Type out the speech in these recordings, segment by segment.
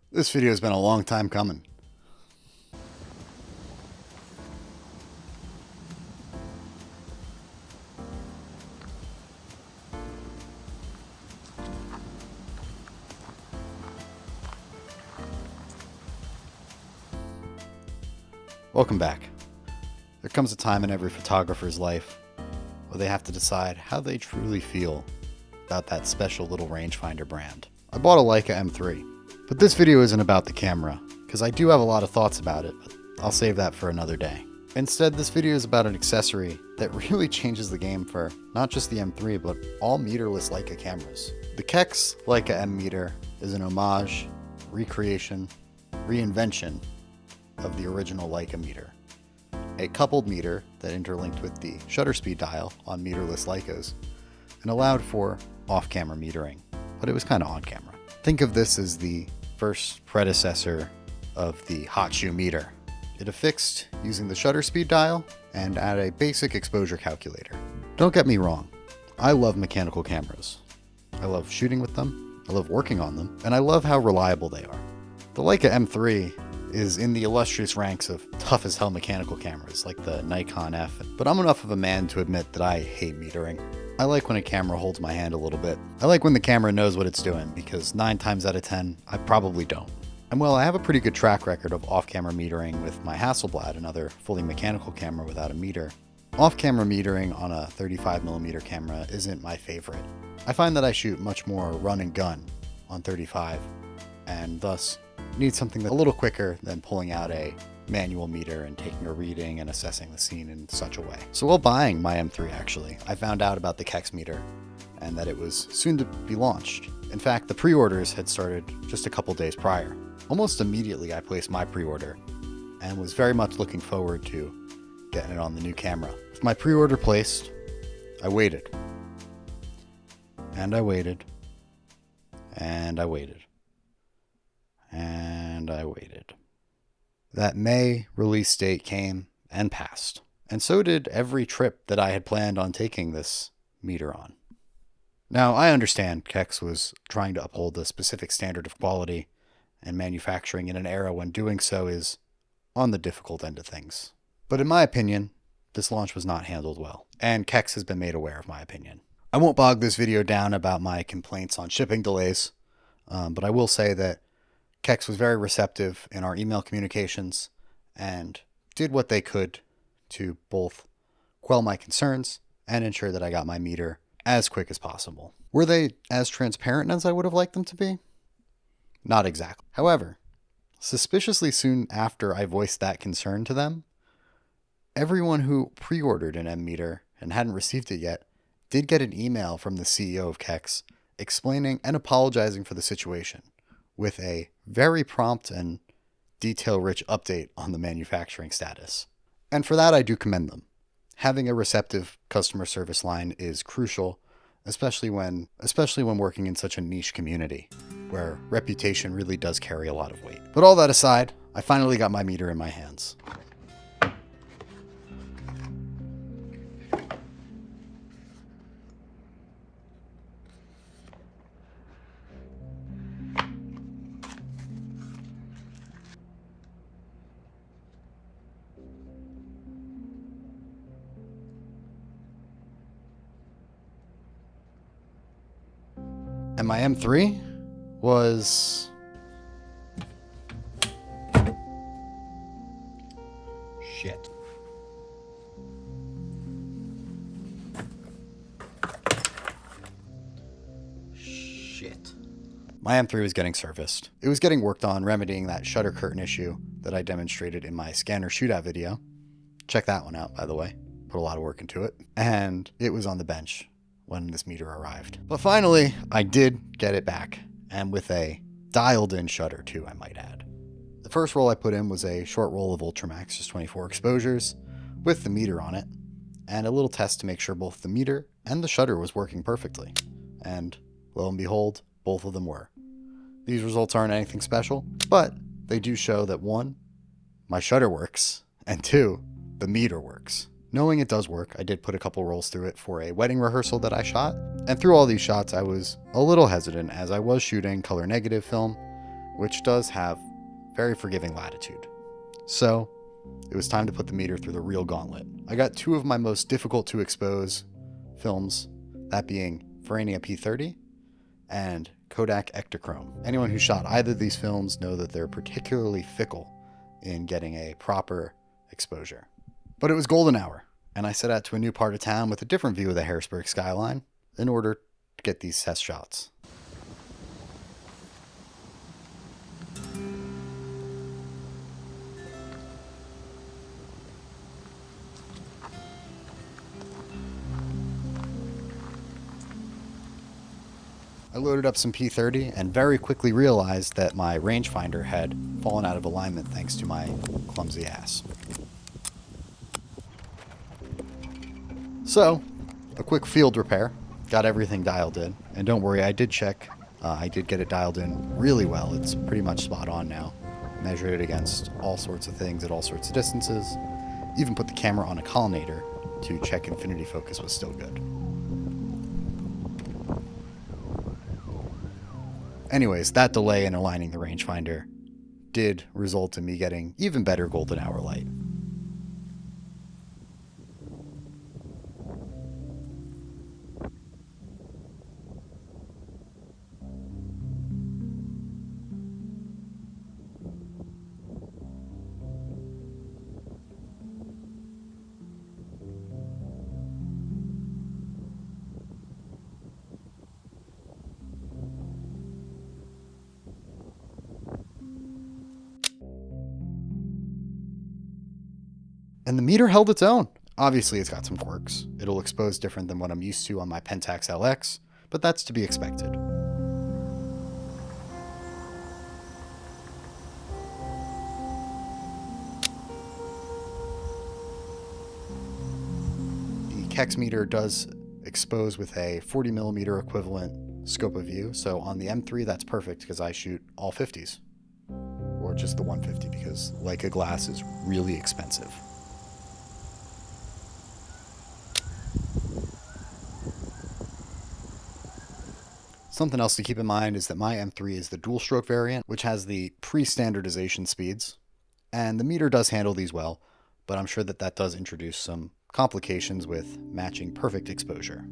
This video has been a long time coming. Welcome back. There comes a time in every photographer's life where they have to decide how they truly feel about that special little rangefinder brand. I bought a Leica M3, but this video isn't about the camera, because I do have a lot of thoughts about it, but I'll save that for another day. Instead, this video is about an accessory that really changes the game for not just the M3, but all meterless Leica cameras. The Keks Leica M meter is an homage, recreation, reinvention of the original Leica meter. A coupled meter that interlinked with the shutter speed dial on meterless Leicas and allowed for off-camera metering, but it was kind of on camera. Think of this as the first predecessor of the hot shoe meter. It affixed using the shutter speed dial and add a basic exposure calculator. Don't get me wrong, I love mechanical cameras. I love shooting with them, I love working on them, and I love how reliable they are. The Leica M3 is in the illustrious ranks of tough as hell mechanical cameras like the Nikon F, but I'm enough of a man to admit that I hate metering. I like when a camera holds my hand a little bit. I like when the camera knows what it's doing, because 9 times out of 10, I probably don't. And while I have a pretty good track record of off-camera metering with my Hasselblad, another fully mechanical camera without a meter, off-camera metering on a 35mm camera isn't my favorite. I find that I shoot much more run and gun on 35, and thus need something that's a little quicker than pulling out a manual meter and taking a reading and assessing the scene in such a way. So while buying my M3 actually, I found out about the Keks meter and that it was soon to be launched. In fact, the pre-orders had started just a couple days prior. Almost immediately I placed my pre-order and was very much looking forward to getting it on the new camera. With my pre-order placed, I waited. And I waited. And I waited. And I waited. That May release date came and passed, and so did every trip that I had planned on taking this meter on. Now, I understand Keks was trying to uphold a specific standard of quality and manufacturing in an era when doing so is on the difficult end of things. But in my opinion, this launch was not handled well, and Keks has been made aware of my opinion. I won't bog this video down about my complaints on shipping delays, but I will say that Keks was very receptive in our email communications and did what they could to both quell my concerns and ensure that I got my meter as quick as possible. Were they as transparent as I would have liked them to be? Not exactly. However, suspiciously soon after I voiced that concern to them, everyone who pre-ordered an M meter and hadn't received it yet did get an email from the CEO of Keks explaining and apologizing for the situation, with a very prompt and detail-rich update on the manufacturing status. And for that, I do commend them. Having a receptive customer service line is crucial, especially when working in such a niche community, where reputation really does carry a lot of weight. But all that aside, I finally got my meter in my hands. And my M3 was shit. My M3 was getting serviced. It was getting worked on remedying that shutter curtain issue that I demonstrated in my scanner shootout video. Check that one out, by the way. Put a lot of work into it. And it was on the bench when this meter arrived. But finally, I did get it back, and with a dialed-in shutter too, I might add. The first roll I put in was a short roll of Ultramax, just 24 exposures, with the meter on it, and a little test to make sure both the meter and the shutter was working perfectly. And lo and behold, both of them were. These results aren't anything special, but they do show that 1, my shutter works, and 2, the meter works. Knowing it does work, I did put a couple rolls through it for a wedding rehearsal that I shot, and through all these shots I was a little hesitant as I was shooting color negative film, which does have very forgiving latitude. So it was time to put the meter through the real gauntlet. I got two of my most difficult to expose films, that being Ferrania P30 and Kodak Ektachrome. Anyone who shot either of these films know that they're particularly fickle in getting a proper exposure. But it was golden hour, and I set out to a new part of town with a different view of the Harrisburg skyline in order to get these test shots. I loaded up some P30 and very quickly realized that my rangefinder had fallen out of alignment thanks to my clumsy ass. So, a quick field repair, got everything dialed in, and don't worry, I did check, I did get it dialed in really well. It's pretty much spot on now. Measured it against all sorts of things at all sorts of distances, even put the camera on a collimator to check infinity focus was still good. Anyways, that delay in aligning the rangefinder did result in me getting even better golden hour light. And the meter held its own. Obviously, it's got some quirks. It'll expose different than what I'm used to on my Pentax LX, but that's to be expected. The Keks meter does expose with a 40mm equivalent scope of view, so on the M3 that's perfect because I shoot all 50s. Or just the 150 because Leica glass is really expensive. Something else to keep in mind is that my M3 is the dual stroke variant, which has the pre-standardization speeds, and the meter does handle these well, but I'm sure that that does introduce some complications with matching perfect exposure.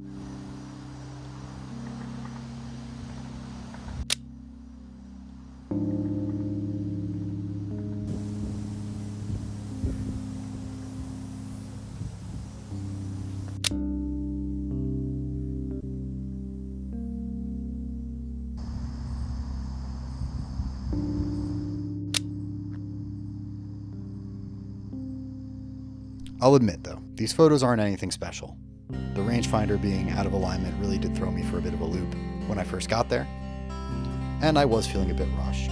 I'll admit though, these photos aren't anything special. The rangefinder being out of alignment really did throw me for a bit of a loop when I first got there, and I was feeling a bit rushed.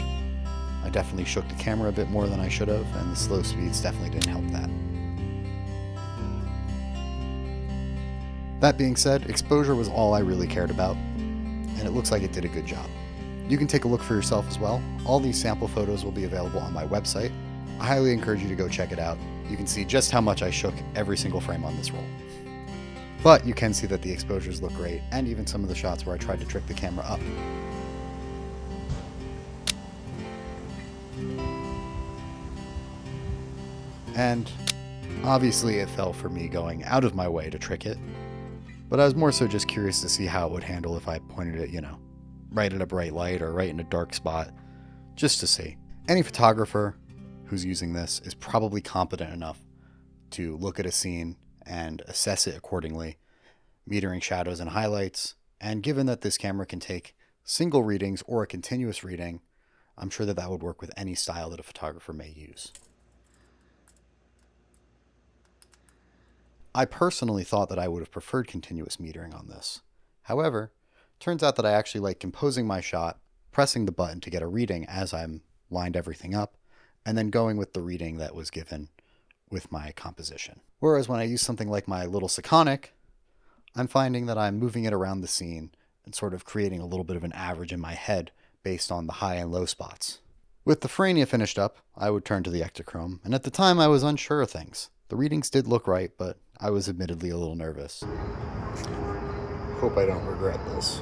I definitely shook the camera a bit more than I should have, and the slow speeds definitely didn't help that. That being said, exposure was all I really cared about, and it looks like it did a good job. You can take a look for yourself as well. All these sample photos will be available on my website. I highly encourage you to go check it out. You can see just how much I shook every single frame on this roll. But you can see that the exposures look great, and even some of the shots where I tried to trick the camera up. And obviously it fell for me going out of my way to trick it, but I was more so just curious to see how it would handle if I pointed it, right at a bright light or right in a dark spot, just to see. Any photographer who's using this is probably competent enough to look at a scene and assess it accordingly, metering shadows and highlights, and given that this camera can take single readings or a continuous reading, I'm sure that that would work with any style that a photographer may use. I personally thought that I would have preferred continuous metering on this. However, turns out that I actually like composing my shot, pressing the button to get a reading as I'm lined everything up, and then going with the reading that was given with my composition. Whereas when I use something like my little Sekonic, I'm finding that I'm moving it around the scene and sort of creating a little bit of an average in my head based on the high and low spots. With the Ferrania finished up, I would turn to the Ektachrome, and at the time I was unsure of things. The readings did look right, but I was admittedly a little nervous. Hope I don't regret this.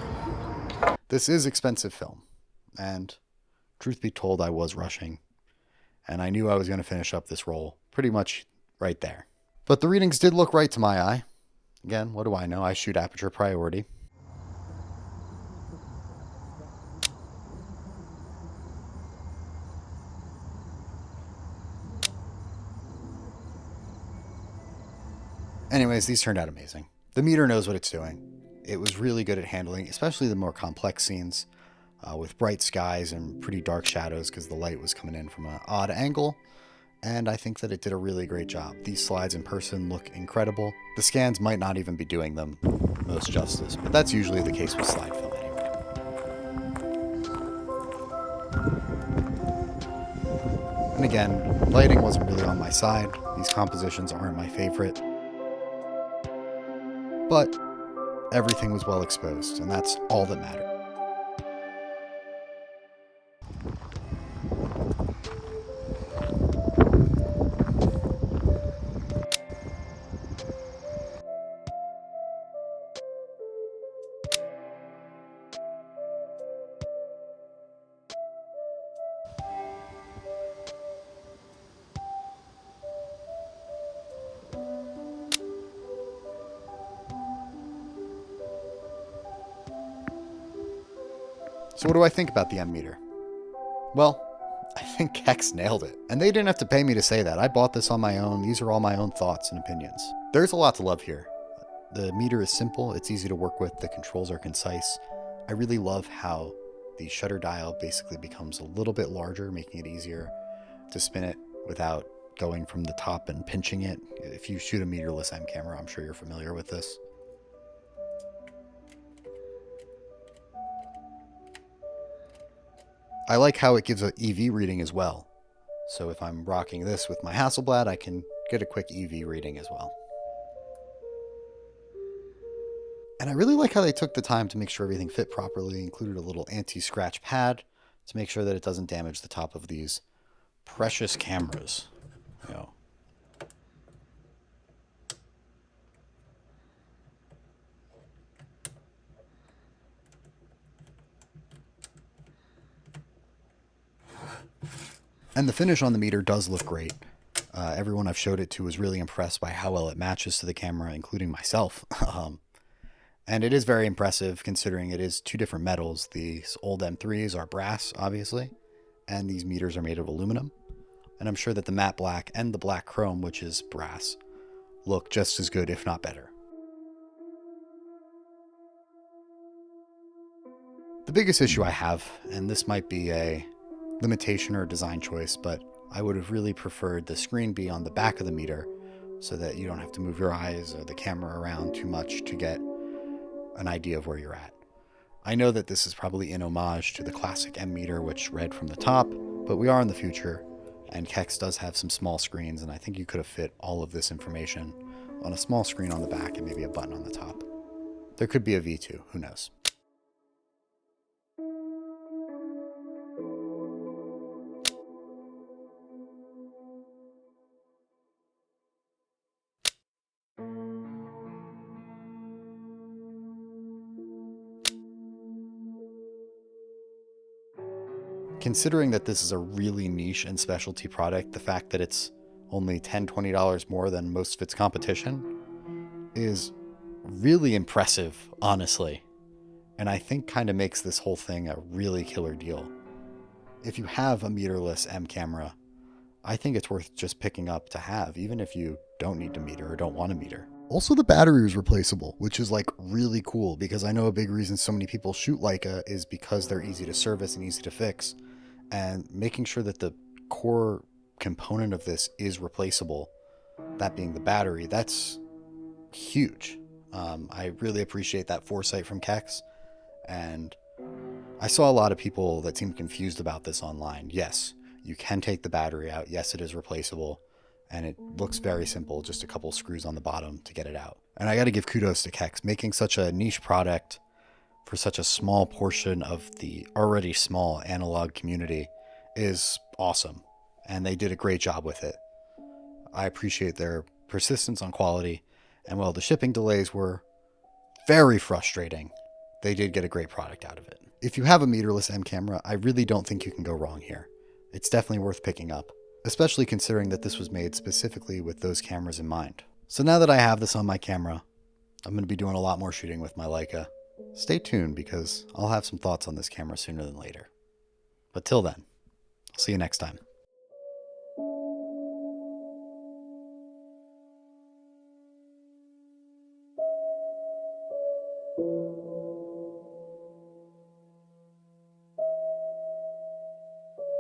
This is expensive film, and Truth be told, I was rushing, and I knew I was going to finish up this roll pretty much right there. But the readings did look right to my eye. Again, what do I know? I shoot aperture priority. Anyways, these turned out amazing. The meter knows what it's doing. It was really good at handling, especially the more complex scenes with bright skies and pretty dark shadows because the light was coming in from an odd angle. And I think that it did a really great job. These slides in person look incredible. The scans might not even be doing them most justice, but that's usually the case with slide film anyway. And again, lighting wasn't really on my side. These compositions aren't my favorite. But everything was well exposed, and that's all that mattered. So what do I think about the M meter? Well, I think Keks nailed it. And they didn't have to pay me to say that. I bought this on my own. These are all my own thoughts and opinions. There's a lot to love here. The meter is simple. It's easy to work with. The controls are concise. I really love how the shutter dial basically becomes a little bit larger, making it easier to spin it without going from the top and pinching it. If you shoot a meterless M camera, I'm sure you're familiar with this. I like how it gives an EV reading as well. So if I'm rocking this with my Hasselblad, I can get a quick EV reading as well. And I really like how they took the time to make sure everything fit properly, included a little anti-scratch pad to make sure that it doesn't damage the top of these precious cameras. You know. And the finish on the meter does look great. Everyone I've showed it to was really impressed by how well it matches to the camera, including myself. And it is very impressive considering it is two different metals. These old M3s are brass, obviously, and these meters are made of aluminum. And I'm sure that the matte black and the black chrome, which is brass, look just as good, if not better. The biggest issue I have, and this might be a limitation or design choice, but I would have really preferred the screen be on the back of the meter so that you don't have to move your eyes or the camera around too much to get an idea of where you're at. I know that this is probably in homage to the classic M meter, which read from the top, but we are in the future, and Keks does have some small screens, and I think you could have fit all of this information on a small screen on the back and maybe a button on the top. There could be a V2, who knows? Considering that this is a really niche and specialty product, the fact that it's only $10, $20 more than most of its competition is really impressive, honestly. And I think kind of makes this whole thing a really killer deal. If you have a meterless M camera, I think it's worth just picking up to have, even if you don't need to meter or don't want to meter. Also, the battery is replaceable, which is like really cool because I know a big reason so many people shoot Leica is because they're easy to service and easy to fix. And making sure that the core component of this is replaceable, that being the battery, that's huge. I really appreciate that foresight from Keks. And I saw a lot of people that seemed confused about this online. Yes, you can take the battery out. Yes, it is replaceable. And it looks very simple, just a couple screws on the bottom to get it out. And I got to give kudos to Keks. Making such a niche product for such a small portion of the already small analog community is awesome. And they did a great job with it. I appreciate their persistence on quality. And while the shipping delays were very frustrating, they did get a great product out of it. If you have a mirrorless M camera, I really don't think you can go wrong here. It's definitely worth picking up, especially considering that this was made specifically with those cameras in mind. So now that I have this on my camera, I'm going to be doing a lot more shooting with my Leica. Stay tuned because I'll have some thoughts on this camera sooner than later. But till then, I'll see you next time.